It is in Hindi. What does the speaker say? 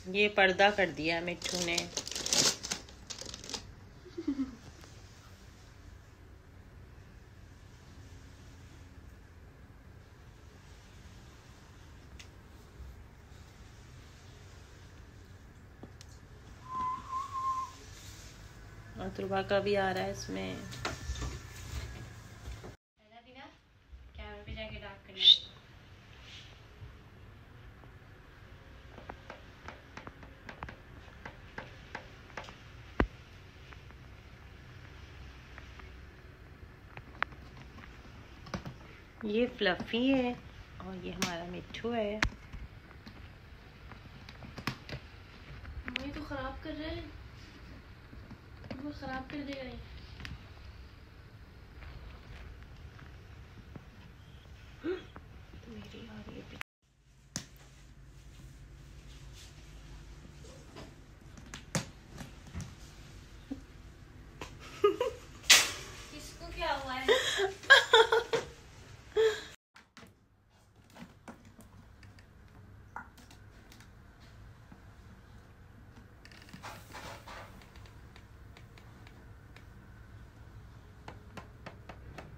ये पर्दा कर दिया मिट्टू ने। और तुरबा का भी आ रहा है इसमें। कैमरे पे जाके डाक करना। ये फ्लफी है और ये हमारा मिट्टू है। ये तो खराब कर रहा है, वो खराब कर देगा ये।